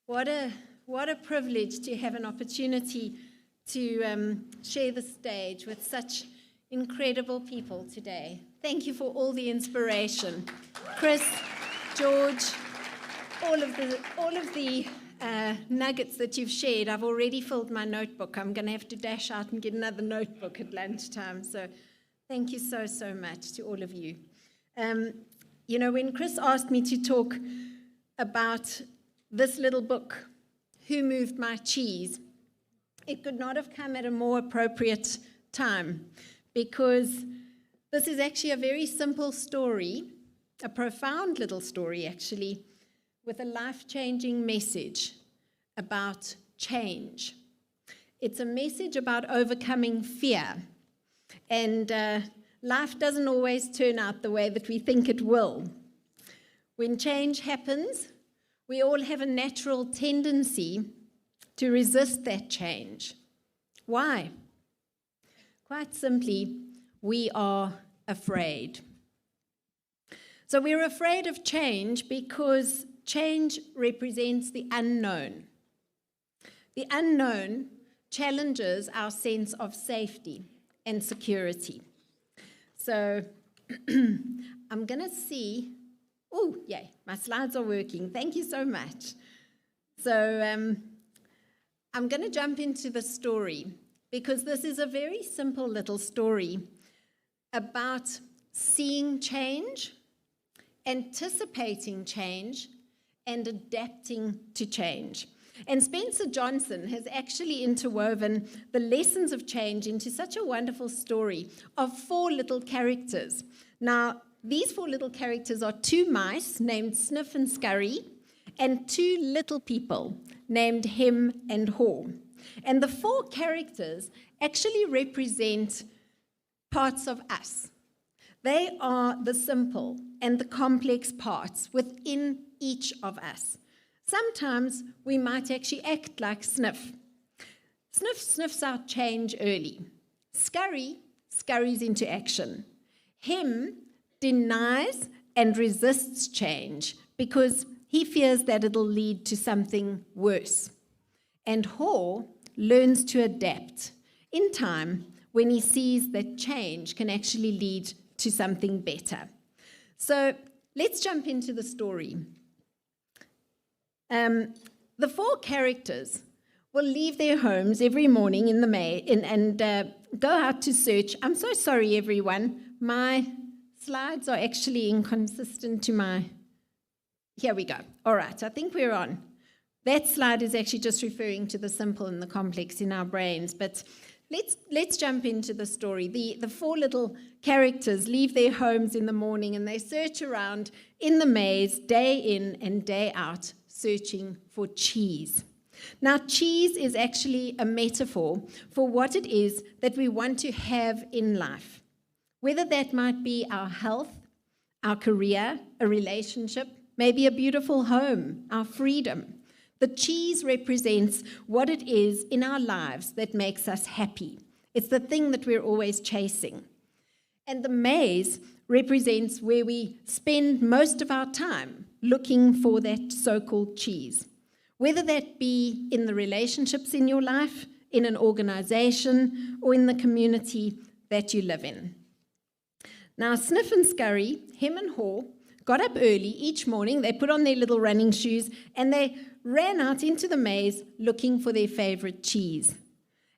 What a privilege to have an opportunity to share the stage with such incredible people today. Thank you for all the inspiration. Chris, George, all of the nuggets that you've shared. I've already filled my notebook. I'm going to have to dash out and get another notebook at lunchtime. So thank you so, so much to all of you. When Chris asked me to talk about this little book, Who Moved My Cheese, it could not have come at a more appropriate time, because this is actually a very simple story, a profound little story actually, with a life-changing message about change. It's a message about overcoming fear, and life doesn't always turn out the way that we think it will. When change happens, we all have a natural tendency to resist that change. Why? Quite simply, we are afraid. So we're afraid of change because change represents the unknown. The unknown challenges our sense of safety and security. So I'm going to see. Oh, yay, my slides are working. Thank you so much. So I'm going to jump into the story, because this is a very simple little story about seeing change, anticipating change, and adapting to change. And Spencer Johnson has actually interwoven the lessons of change into such a wonderful story of 4 little characters. Now, these 4 little characters are 2 mice named Sniff and Scurry, and 2 little people named Hem and Haw. And the 4 characters actually represent parts of us. They are the simple and the complex parts within each of us. Sometimes we might actually act like Sniff. Sniff sniffs out change early. Scurry scurries into action. Hem denies and resists change because he fears that it'll lead to something worse. And Haw learns to adapt in time when he sees that change can actually lead to something better. So let's jump into the story. The 4 characters will leave their homes every morning in the and go out to search. I'm so sorry, everyone. My slides are actually inconsistent to my... Here we go. All right, I think we're on. That slide is actually just referring to the simple and the complex in our brains, but let's jump into the story. The 4 little characters leave their homes in the morning and they search around in the maze day in and day out, searching for cheese. Now, cheese is actually a metaphor for what it is that we want to have in life. Whether that might be our health, our career, a relationship, maybe a beautiful home, our freedom. The cheese represents what it is in our lives that makes us happy. It's the thing that we're always chasing. And the maze represents where we spend most of our time looking for that so-called cheese. Whether that be in the relationships in your life, in an organization, or in the community that you live in. Now, Sniff and Scurry, Hem and Haw, got up early each morning. They put on their little running shoes and they ran out into the maze looking for their favorite cheese.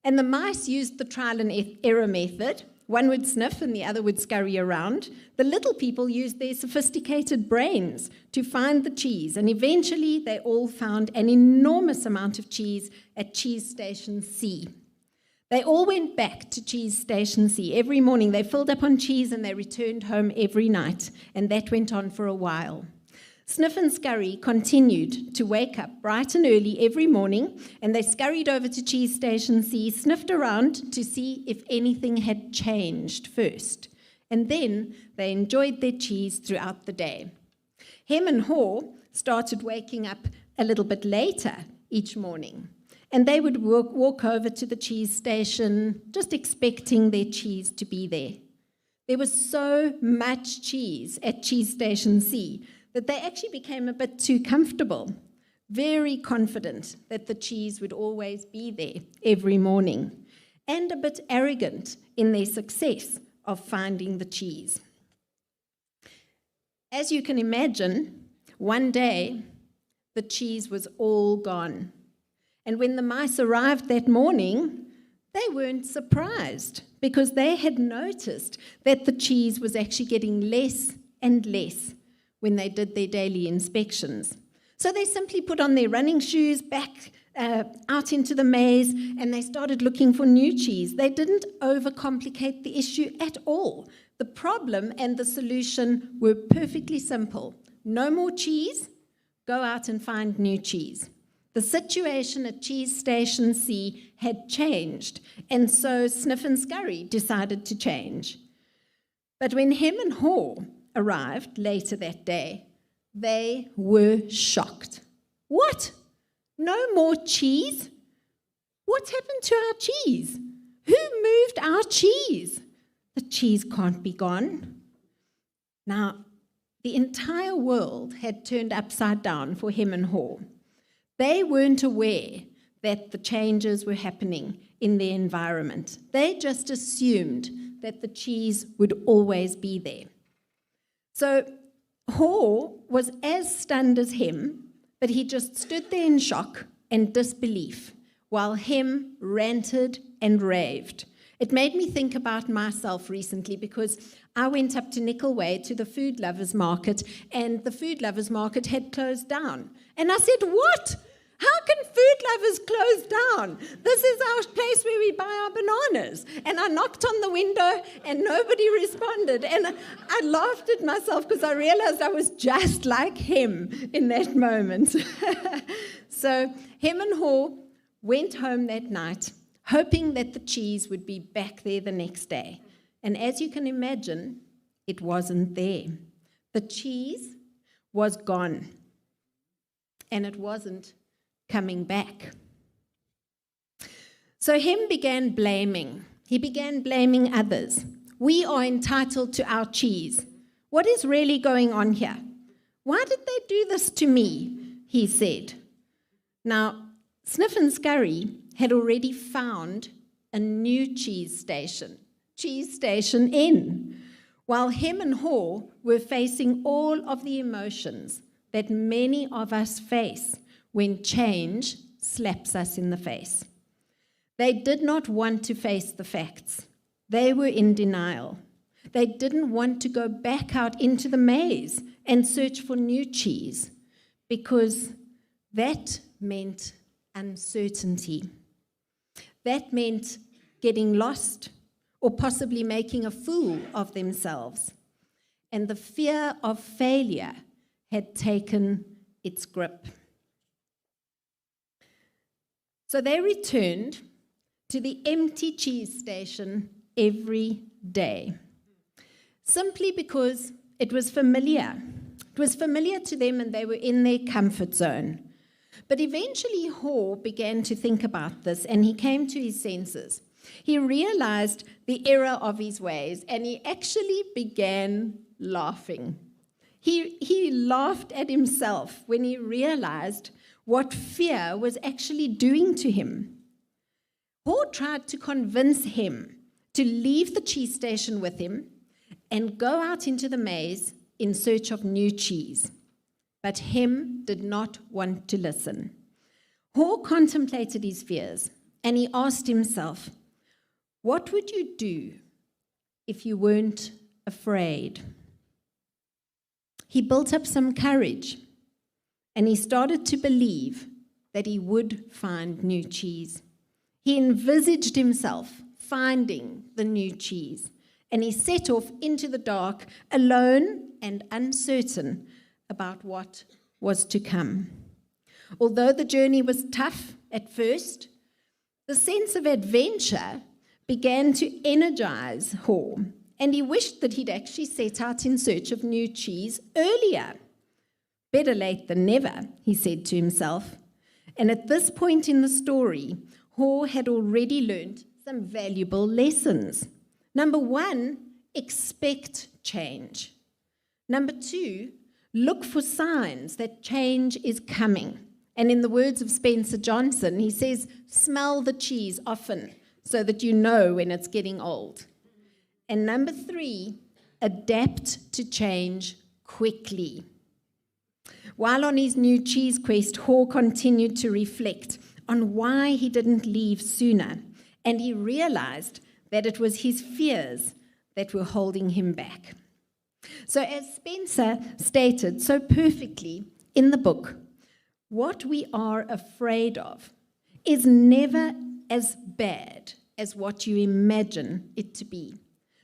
And the mice used the trial and error method. One would sniff and the other would scurry around. The little people used their sophisticated brains to find the cheese, and eventually they all found an enormous amount of cheese at Cheese Station C. They all went back to Cheese Station C. Every morning they filled up on cheese and they returned home every night, and that went on for a while. Sniff and Scurry continued to wake up bright and early every morning, and they scurried over to Cheese Station C, sniffed around to see if anything had changed first, and then they enjoyed their cheese throughout the day. Hem and Haw started waking up a little bit later each morning, and they would walk over to the cheese station just expecting their cheese to be there. There was so much cheese at Cheese Station C that they actually became a bit too comfortable. very confident that the cheese would always be there every morning, and a bit arrogant in their success of finding the cheese. As you can imagine, one day the cheese was all gone. And when the mice arrived that morning, they weren't surprised because they had noticed that the cheese was actually getting less and less when they did their daily inspections. So they simply put on their running shoes, back out into the maze, and they started looking for new cheese. They didn't overcomplicate the issue at all. The problem and the solution were perfectly simple. No more cheese, go out and find new cheese. The situation at Cheese Station C had changed, and so Sniff and Scurry decided to change. But when Hem and Haw arrived later that day, they were shocked. What? No more cheese? What happened to our cheese? Who moved our cheese? The cheese can't be gone. Now, the entire world had turned upside down for Hem and Haw. They weren't aware that the changes were happening in their environment. They just assumed that the cheese would always be there. So Haw was as stunned as Hem, but he just stood there in shock and disbelief while Hem ranted and raved. It made me think about myself recently because I went up to Nickelway to the Food Lovers Market, and the Food Lovers Market had closed down. And I said, what? How can Food Lovers close down? This is our place where we buy our bananas. And I knocked on the window and nobody responded. And I laughed at myself because I realized I was just like Hem in that moment. So Hem and Haw went home that night, hoping that the cheese would be back there the next day. And as you can imagine, it wasn't there. The cheese was gone. And it wasn't coming back. So Hem began blaming. He began blaming others. We are entitled to our cheese. What is really going on here? Why did they do this to me? He said. Now, Sniff and Scurry had already found a new cheese station N, while Hem and Haw were facing all of the emotions that many of us face when change slaps us in the face. They did not want to face the facts. They were in denial. They didn't want to go back out into the maze and search for new cheese because that meant uncertainty. That meant getting lost or possibly making a fool of themselves. And the fear of failure had taken its grip. So they returned to the empty cheese station every day, simply because it was familiar. It was familiar to them and they were in their comfort zone. But eventually Haw began to think about this and he came to his senses. He realized the error of his ways and he actually began laughing. He laughed at himself when he realized what fear was actually doing to him. Haw tried to convince him to leave the cheese station with him and go out into the maze in search of new cheese. But Hem did not want to listen. Haw contemplated his fears and he asked himself, what would you do if you weren't afraid? He built up some courage and he started to believe that he would find new cheese. He envisaged himself finding the new cheese, and he set off into the dark, alone and uncertain about what was to come. Although the journey was tough at first, the sense of adventure began to energize Haw, and he wished that he'd actually set out in search of new cheese earlier. Better late than never, he said to himself. And at this point in the story, Haw had already learned some valuable lessons. Number 1, expect change. Number 2, look for signs that change is coming. And in the words of Spencer Johnson, he says, smell the cheese often so that you know when it's getting old. And number 3, adapt to change quickly. While on his new cheese quest, Hall continued to reflect on why he didn't leave sooner, and he realized that it was his fears that were holding him back. So as Spencer stated so perfectly in the book, what we are afraid of is never as bad as what you imagine it to be.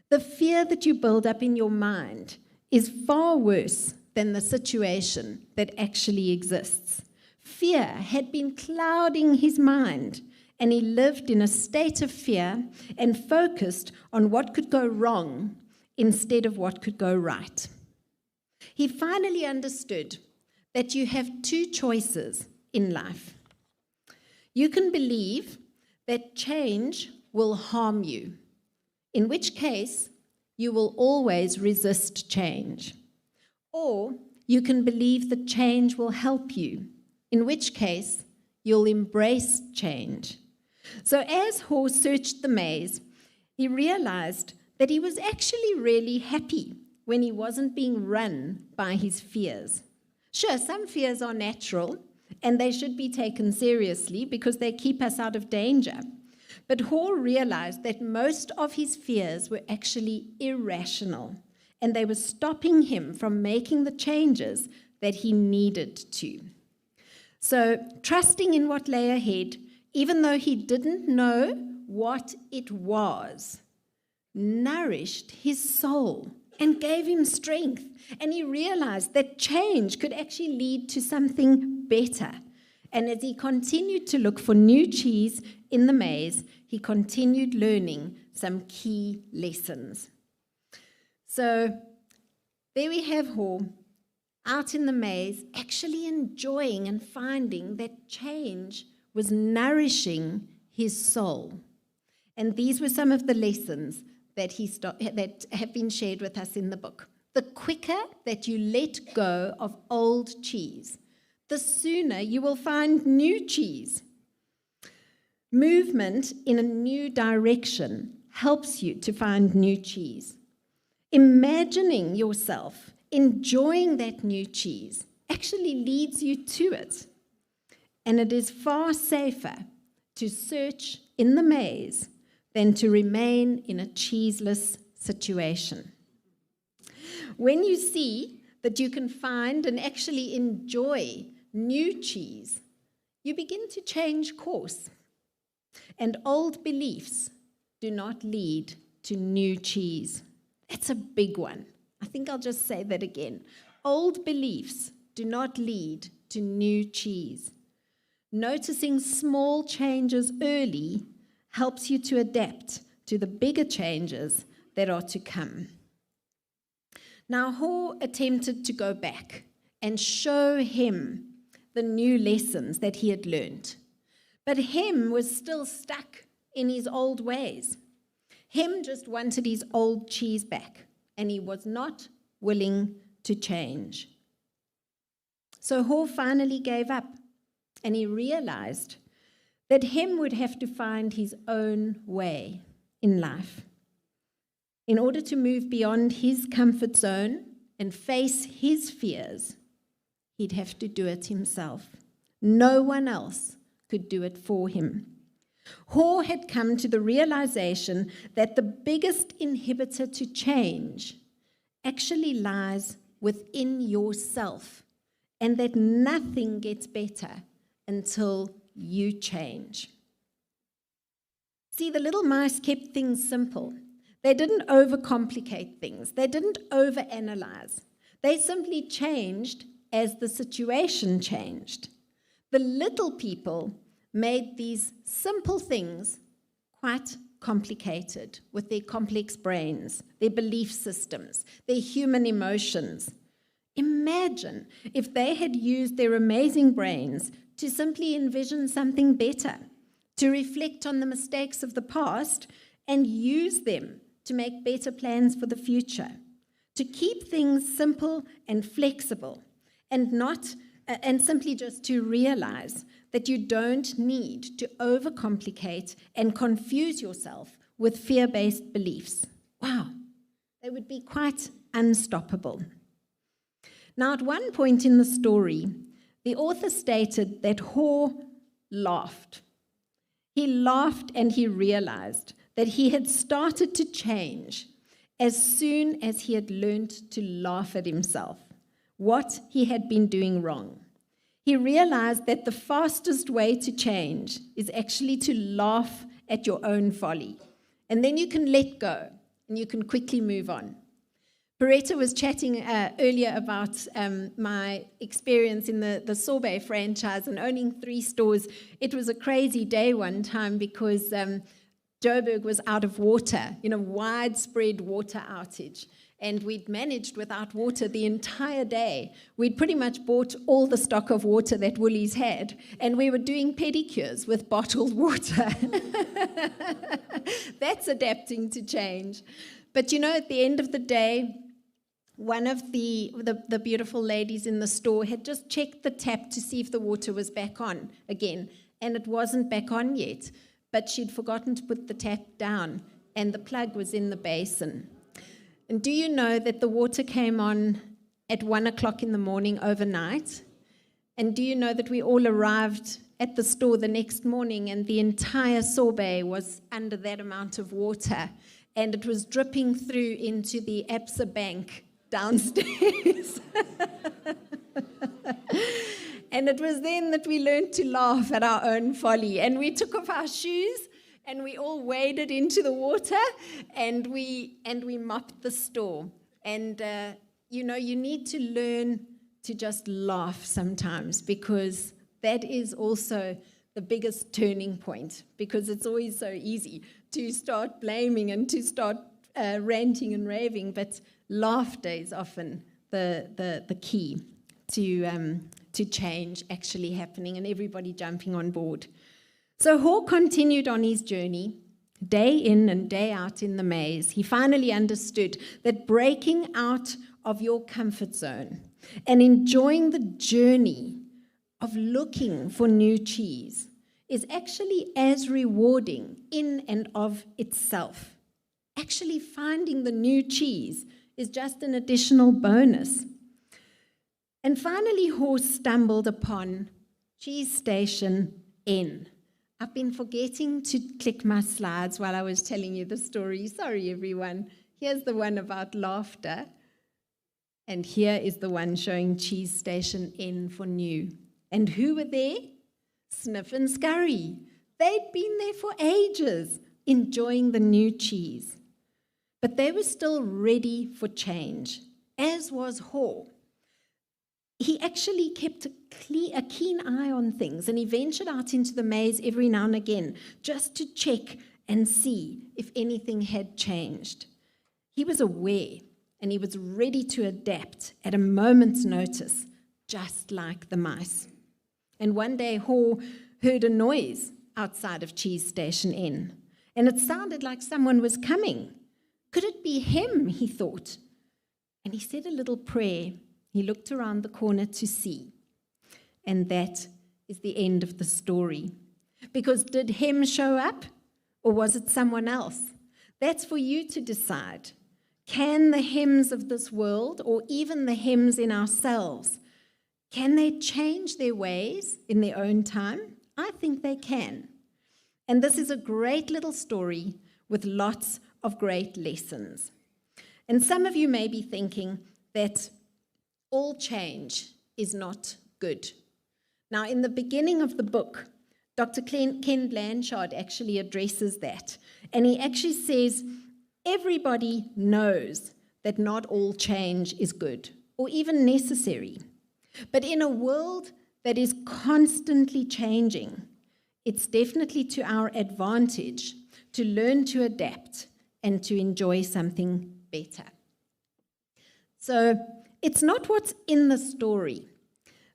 The fear that you build up in your mind is far worse than the situation that actually exists. Fear had been clouding his mind, and he lived in a state of fear and focused on what could go wrong instead of what could go right. He finally understood that you have 2 choices in life. You can believe that change will harm you, in which case you will always resist change. Or you can believe that change will help you, in which case you'll embrace change. So as Hall searched the maze, he realized that he was actually really happy when he wasn't being run by his fears. Sure, some fears are natural, and they should be taken seriously because they keep us out of danger. But Hall realized that most of his fears were actually irrational, and they were stopping him from making the changes that he needed to. So, trusting in what lay ahead, even though he didn't know what it was, nourished his soul and gave him strength. And he realized that change could actually lead to something better. And as he continued to look for new cheese in the maze, he continued learning some key lessons. So there we have Hall out in the maze, actually enjoying and finding that change was nourishing his soul. And these were some of the lessons that that have been shared with us in the book. The quicker that you let go of old cheese, the sooner you will find new cheese. Movement in a new direction helps you to find new cheese. Imagining yourself enjoying that new cheese actually leads you to it. And it is far safer to search in the maze than to remain in a cheeseless situation. When you see that you can find and actually enjoy new cheese, you begin to change course. And old beliefs do not lead to new cheese. That's a big one. I think I'll just say that again. Old beliefs do not lead to new cheese. Noticing small changes early helps you to adapt to the bigger changes that are to come. Now, Hall attempted to go back and show him the new lessons that he had learned. But him was still stuck in his old ways. Him just wanted his old cheese back, and he was not willing to change. So Hall finally gave up, and he realized that him would have to find his own way in life. In order to move beyond his comfort zone and face his fears, he'd have to do it himself. No one else could do it for him. Hall had come to the realization that the biggest inhibitor to change actually lies within yourself, and that nothing gets better until you change. See, the little mice kept things simple. They didn't overcomplicate things. They didn't overanalyze. They simply changed as the situation changed. The little people made these simple things quite complicated with their complex brains, their belief systems, their human emotions. Imagine if they had used their amazing brains to simply envision something better, to reflect on the mistakes of the past and use them to make better plans for the future, to keep things simple and flexible and not and simply just to realize that you don't need to overcomplicate and confuse yourself with fear-based beliefs. Wow, they would be quite unstoppable. Now, at one point in the story, the author stated that Hor laughed. He laughed and he realized that he had started to change as soon as he had learned to laugh at himself, what he had been doing wrong. He realized that the fastest way to change is actually to laugh at your own folly. And then you can let go and you can quickly move on. Beretta was chatting earlier about my experience in the Sorbet franchise and owning 3 stores. It was a crazy day one time because Joburg was out of water, widespread water outage. And we'd managed without water the entire day. We'd pretty much bought all the stock of water that Woolies had, and we were doing pedicures with bottled water. That's adapting to change. But at the end of the day, one of the beautiful ladies in the store had just checked the tap to see if the water was back on again, and it wasn't back on yet. But she'd forgotten to put the tap down, and the plug was in the basin. And do you know that the water came on at 1 o'clock in the morning overnight? And do you know that we all arrived at the store the next morning and the entire sorbet was under that amount of water, and it was dripping through into the Absa Bank downstairs? And it was then that we learned to laugh at our own folly, and we took off our shoes and we all waded into the water, and we mopped the store. And, you need to learn to just laugh sometimes, because that is also the biggest turning point, because it's always so easy to start blaming and to start ranting and raving, but laughter is often the key to change actually happening and everybody jumping on board. So Hor continued on his journey, day in and day out in the maze. He finally understood that breaking out of your comfort zone and enjoying the journey of looking for new cheese is actually as rewarding in and of itself. Actually finding the new cheese is just an additional bonus. And finally, Hor stumbled upon Cheese Station N. I've been forgetting to click my slides while I was telling you the story. Sorry, everyone. Here's the one about laughter. And here is the one showing Cheese Station N for new. And who were there? Sniff and Scurry. They'd been there for ages, enjoying the new cheese. But they were still ready for change, as was Hor. He actually kept a keen eye on things, and he ventured out into the maze every now and again just to check and see if anything had changed. He was aware, and he was ready to adapt at a moment's notice, just like the mice. And one day, Hor heard a noise outside of Cheese Station N, and it sounded like someone was coming. Could it be him, he thought? And he said a little prayer. He looked around the corner to see. And that is the end of the story. Because did him show up, or was it someone else? That's for you to decide. Can the hymns of this world, or even the hymns in ourselves, can they change their ways in their own time? I think they can. And this is a great little story with lots of great lessons. And some of you may be thinking that all change is not good. Now, in the beginning of the book, Dr. Ken Blanchard actually addresses that. And he actually says, everybody knows that not all change is good or even necessary. But in a world that is constantly changing, it's definitely to our advantage to learn to adapt and to enjoy something better. So it's not what's in the story,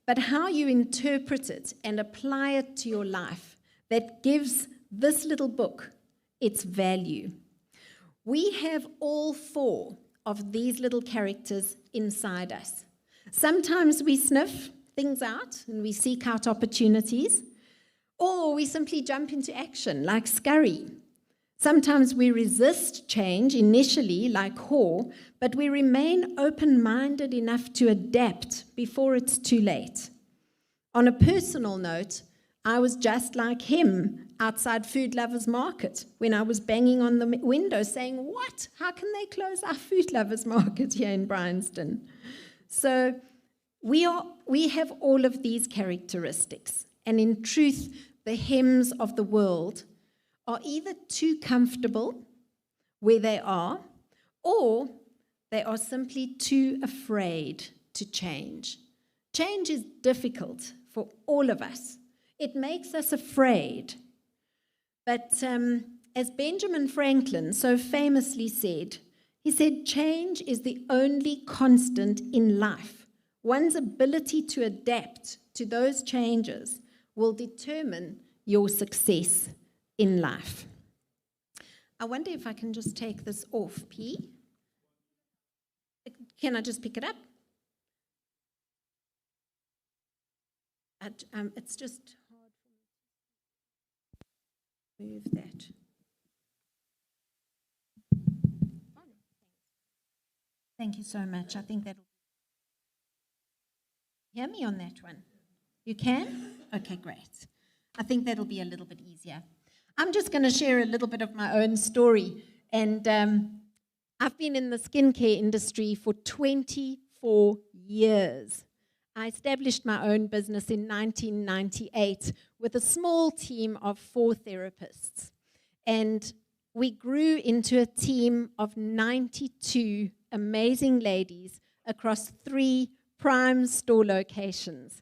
but how you interpret it and apply it to your life that gives this little book its value. We have all 4 of these little characters inside us. Sometimes we sniff, things out and we seek out opportunities, or we simply jump into action like scurry. Sometimes we resist change initially like Haw, but we remain open-minded enough to adapt before it's too late. On a personal note, I was just like him outside Food Lovers Market when I was banging on the window saying, what? How can they close our Food Lovers Market here in Bryanston? So we have all of these characteristics. And in truth, the hems of the world are either too comfortable where they are, or they are simply too afraid to change. Change is difficult for all of us. It makes us afraid. But as Benjamin Franklin so famously said, he said, change is the only constant in life. One's ability to adapt to those changes will determine your success in life. I wonder if I can just take this off, P. Can I just pick it up? It's just hard for me to move that. Thank you so much. I think that'll hear me on that one. You can? Okay, great. I think that'll be a little bit easier. I'm just going to share a little bit of my own story. And I've been in the skincare industry for 24 years. I established my own business in 1998 with a small team of 4 therapists. And we grew into a team of 92 amazing ladies across 3 prime store locations.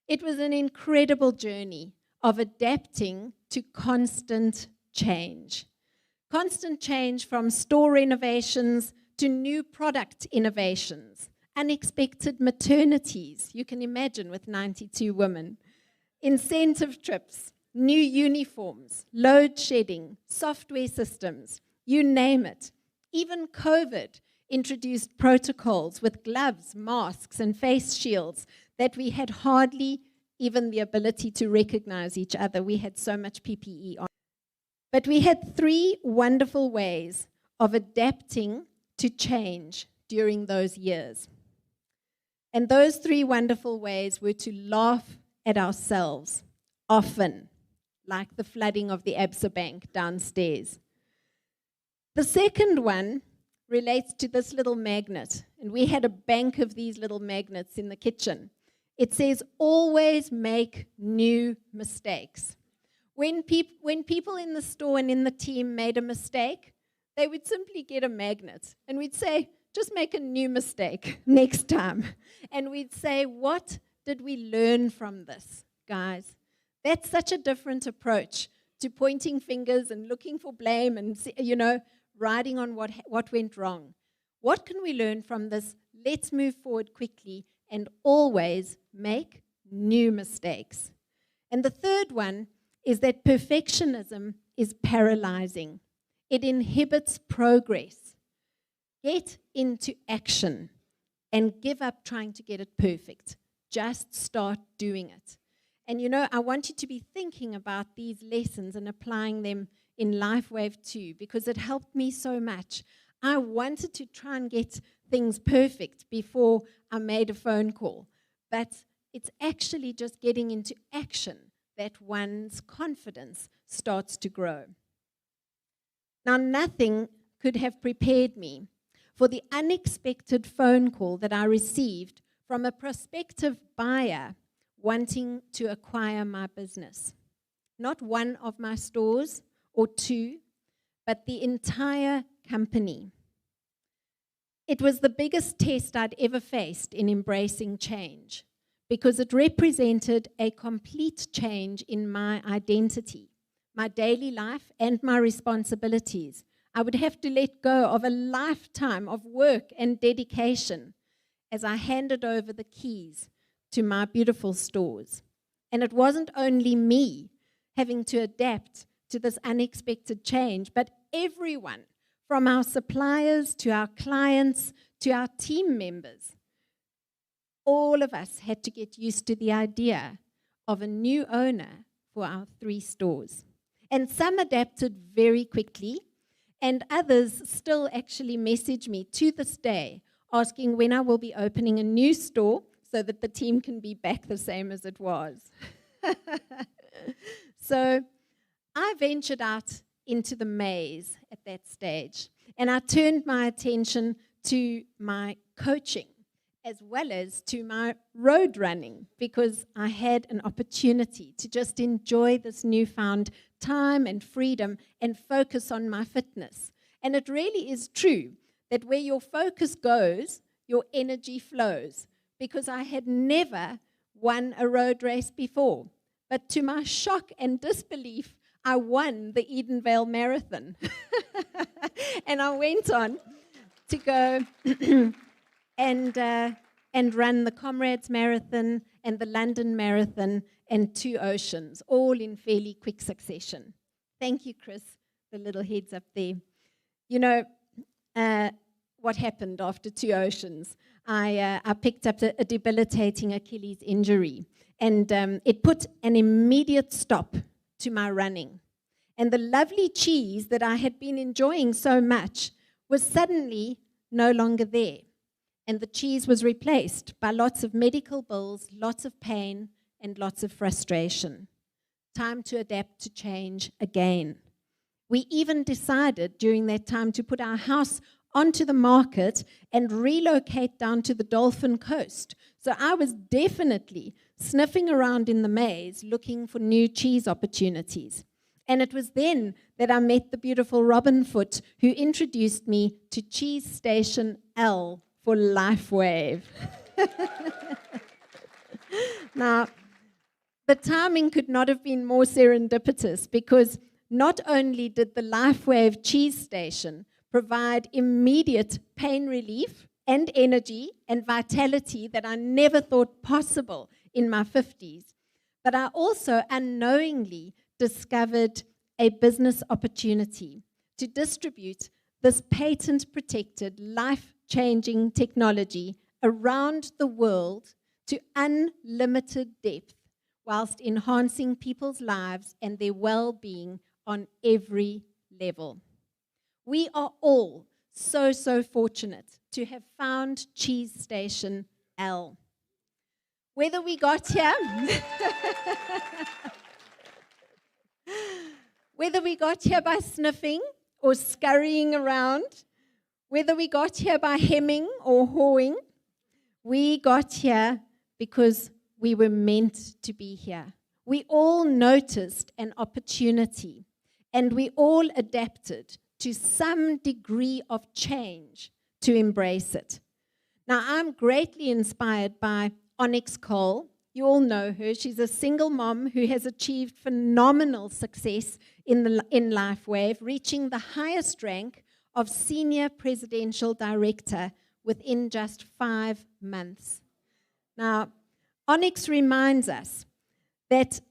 It was an incredible journey of adapting to constant change. Constant change from store renovations to new product innovations, unexpected maternities, you can imagine with 92 women, incentive trips, new uniforms, load shedding, software systems, you name it. Even COVID introduced protocols with gloves, masks, and face shields that we had hardly even the ability to recognize each other. We had so much PPE on. But we had 3 wonderful ways of adapting to change during those years. And those 3 wonderful ways were to laugh at ourselves, often, like the flooding of the Absa Bank downstairs. The second one relates to this little magnet. And we had a bank of these little magnets in the kitchen. It says, always make new mistakes. When people in the store and in the team made a mistake, they would simply get a magnet. And we'd say, just make a new mistake next time. And we'd say, what did we learn from this, guys? That's such a different approach to pointing fingers and looking for blame and, riding on what went wrong. What can we learn from this? Let's move forward quickly and always make new mistakes. And the third one is that perfectionism is paralyzing. It inhibits progress. Get into action and give up trying to get it perfect. Just start doing it. And I want you to be thinking about these lessons and applying them in LifeWave 2 because it helped me so much. I wanted to try and get things perfect before I made a phone call. But it's actually just getting into action that one's confidence starts to grow. Now, nothing could have prepared me for the unexpected phone call that I received from a prospective buyer wanting to acquire my business. Not one of my stores or 2, but the entire company. It was the biggest test I'd ever faced in embracing change because it represented a complete change in my identity, my daily life, and my responsibilities. I would have to let go of a lifetime of work and dedication as I handed over the keys to my beautiful stores. And it wasn't only me having to adapt to this unexpected change, but everyone, from our suppliers to our clients to our team members. all of us had to get used to the idea of a new owner for our 3 stores. And some adapted very quickly, and others still actually message me to this day asking when I will be opening a new store so that the team can be back the same as it was. So I ventured out into the maze at that stage, and I turned my attention to my coaching as well as to my road running, because I had an opportunity to just enjoy this newfound time and freedom and focus on my fitness. And it really is true that where your focus goes, your energy flows, because I had never won a road race before. But to my shock and disbelief, I won the Edenvale Marathon. And I went on to go and run the Comrades Marathon and the London Marathon and 2 Oceans, all in fairly quick succession. Thank you, Chris, the little heads up there. You know, what happened after 2 Oceans? I picked up a debilitating Achilles injury, and it put an immediate stop to my running. And the lovely cheese that I had been enjoying so much was suddenly no longer there. And the cheese was replaced by lots of medical bills, lots of pain, and lots of frustration. Time to adapt to change again. We even decided during that time to put our house onto the market and relocate down to the Dolphin Coast. So I was definitely sniffing around in the maze looking for new cheese opportunities. And it was then that I met the beautiful Robin Foot, who introduced me to Cheese Station L for LifeWave. Now, the timing could not have been more serendipitous, because not only did the LifeWave cheese station provide immediate pain relief and energy and vitality that I never thought possible in my 50s, but I also unknowingly discovered a business opportunity to distribute this patent-protected, life-changing technology around the world to unlimited depth, whilst enhancing people's lives and their well-being on every level. We are all so fortunate to have found Cheese Station L. Whether we got here, whether we got here by sniffing or scurrying around, whether we got here by hemming or hawing, we got here because we were meant to be here. We all noticed an opportunity, and we all adapted to some degree of change to embrace it. Now, I'm greatly inspired by Onyx Cole. You all know her. She's a single mom who has achieved phenomenal success in LifeWave, reaching the highest rank of Senior Presidential Director within just 5 months. Now, Onyx reminds us that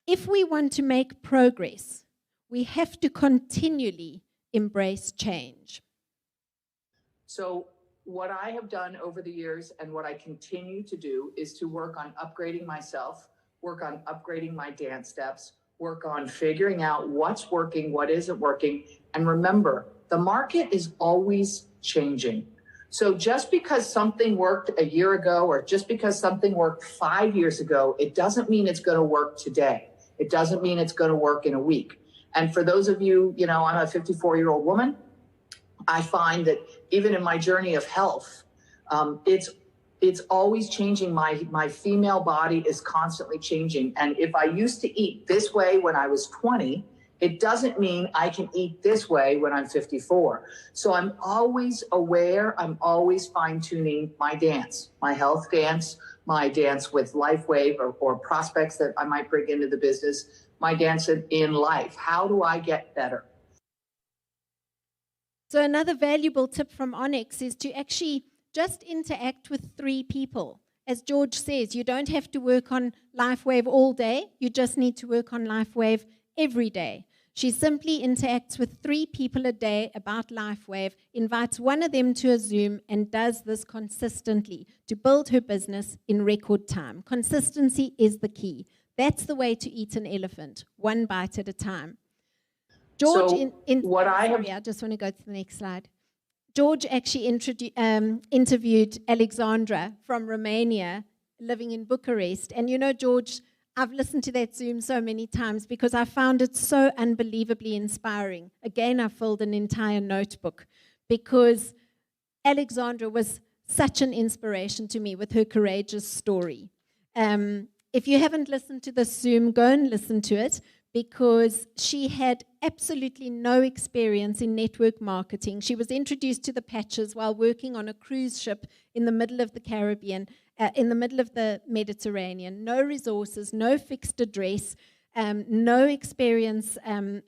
if we want to make progress, we have to continually embrace change. So what I have done over the years and what I continue to do is to work on upgrading myself, work on upgrading my dance steps, work on figuring out what's working, what isn't working. And remember, the market is always changing. So just because something worked a year ago or just because something worked 5 years ago, it doesn't mean it's going to work today. It doesn't mean it's going to work in a week. And for those of you, I'm a 54-year-old woman. I find that even in my journey of health, it's always changing. My female body is constantly changing. And if I used to eat this way when I was 20, it doesn't mean I can eat this way when I'm 54. So I'm always aware. I'm always fine-tuning my dance, my health dance, my dance with LifeWave or prospects that I might bring into the business, my dance in life. How do I get better? So another valuable tip from Onyx is to actually just interact with 3 people. As George says, you don't have to work on LifeWave all day. You just need to work on LifeWave every day. She simply interacts with 3 people a day about LifeWave, invites one of them to a Zoom, and does this consistently to build her business in record time. Consistency is the key. That's the way to eat an elephant, one bite at a time. George, So what I have... I just want to go to the next slide. George actually interviewed Alexandra from Romania, living in Bucharest. And you know, George, I've listened to that Zoom so many times because I found it so unbelievably inspiring. Again, I filled an entire notebook because Alexandra was such an inspiration to me with her courageous story. If you haven't listened to this Zoom, go and listen to it, because she had absolutely no experience in network marketing. She was introduced to the patches while working on a cruise ship in the middle of the Caribbean, in the middle of the Mediterranean. No resources, no fixed address, no experience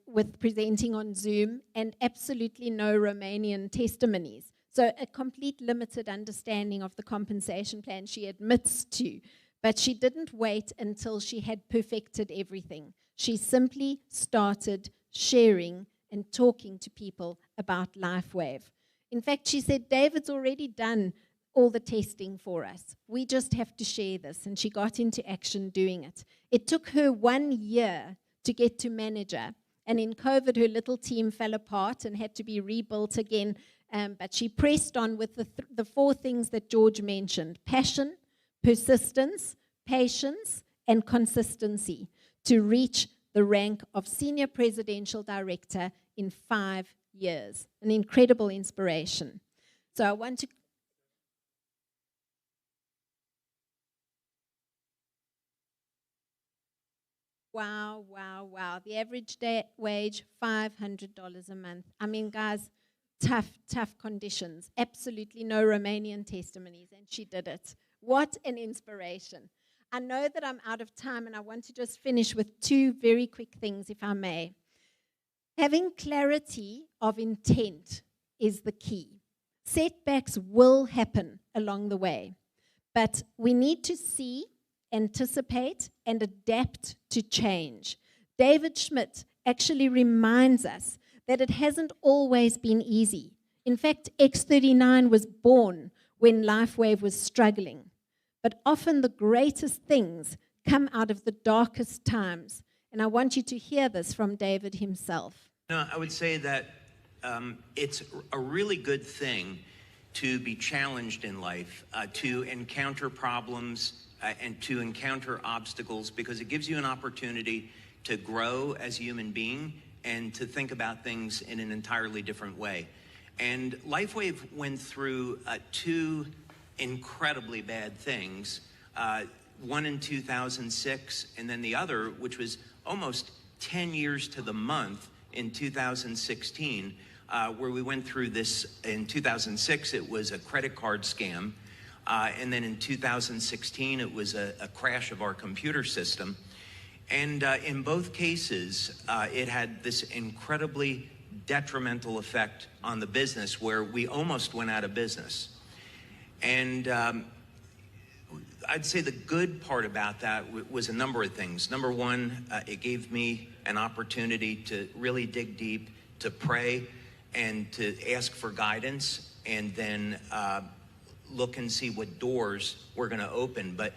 with presenting on Zoom, and absolutely no Romanian testimonies. So a complete limited understanding of the compensation plan she admits to. But she didn't wait until she had perfected everything. She simply started sharing and talking to people about LifeWave. In fact, she said, David's already done all the testing for us. We just have to share this. And she got into action doing it. It took her 1 year to get to manager. And in COVID, her little team fell apart and had to be rebuilt again. But she pressed on with the 4 things that George mentioned: passion, persistence, patience, and consistency, to reach the rank of Senior Presidential Director in 5 years. An incredible inspiration. So I want to... Wow, wow, wow. The average day wage, $500 a month. I mean, guys, tough conditions. Absolutely no Romanian testimonies, and she did it. What an inspiration. I know that I'm out of time, and I want to just finish with 2 very quick things, if I may. Having clarity of intent is the key. Setbacks will happen along the way, but we need to see, anticipate, and adapt to change. David Schmidt actually reminds us that it hasn't always been easy. In fact, X39 was born when LifeWave was struggling. But often the greatest things come out of the darkest times. And I want you to hear this from David himself. No, I would say that it's a really good thing to be challenged in life, to encounter problems and to encounter obstacles, because it gives you an opportunity to grow as a human being and to think about things in an entirely different way. And LifeWave went through 2 incredibly bad things, one in 2006, and then the other, which was almost 10 years to the month, in 2016, where we went through this. In 2006, it was a credit card scam, and then in 2016, it was a crash of our computer system. And in both cases, it had this incredibly detrimental effect on the business, where we almost went out of business. And I'd say the good part about that was a number of things. Number one, it gave me an opportunity to really dig deep, to pray, and to ask for guidance, and then look and see what doors we're going to open. But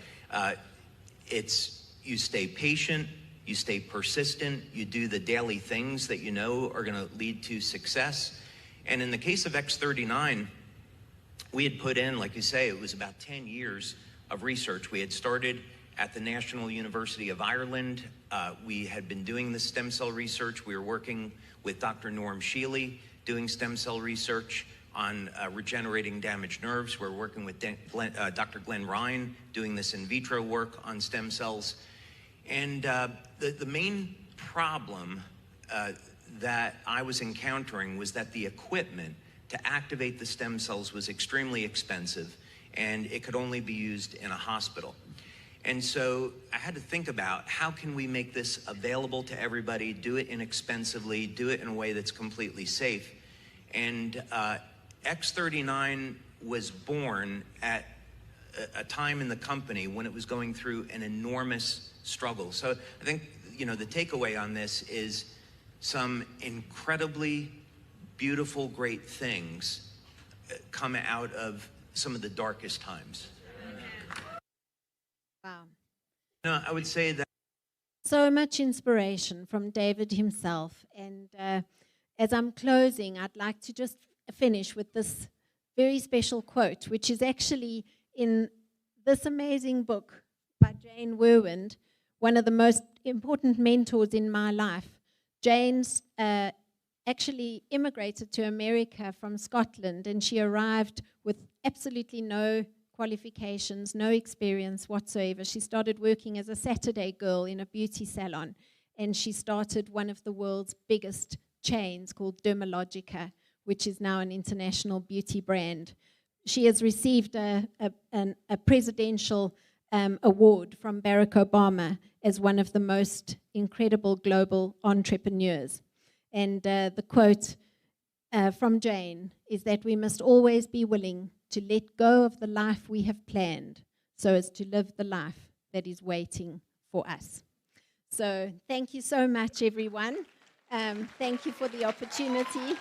you stay patient, you stay persistent, you do the daily things that you know are going to lead to success. And in the case of X39, we had put in, like you say, it was about 10 years of research. We had started at the National University of Ireland. We had been doing the stem cell research. We were working with Dr. Norm Shealy, doing stem cell research on regenerating damaged nerves. We're working with Dr. Glenn Ryan, doing this in vitro work on stem cells. And the main problem that I was encountering was that the equipment to activate the stem cells was extremely expensive, and it could only be used in a hospital. And so I had to think about, how can we make this available to everybody, do it inexpensively, do it in a way that's completely safe. And X39 was born at a time in the company when it was going through an enormous struggle. So I think, the takeaway on this is, some incredibly beautiful, great things come out of some of the darkest times. Wow. No, I would say that. So much inspiration from David himself. And as I'm closing, I'd like to just finish with this very special quote, which is actually in this amazing book by Jane Werwind, one of the most important mentors in my life. Jane's actually immigrated to America from Scotland, and she arrived with absolutely no qualifications, no experience whatsoever. She started working as a Saturday girl in a beauty salon, and she started one of the world's biggest chains called Dermalogica, which is now an international beauty brand. She has received a presidential award from Barack Obama as one of the most incredible global entrepreneurs. And the quote from Jane is that we must always be willing to let go of the life we have planned so as to live the life that is waiting for us. So thank you so much, everyone. Thank you for the opportunity.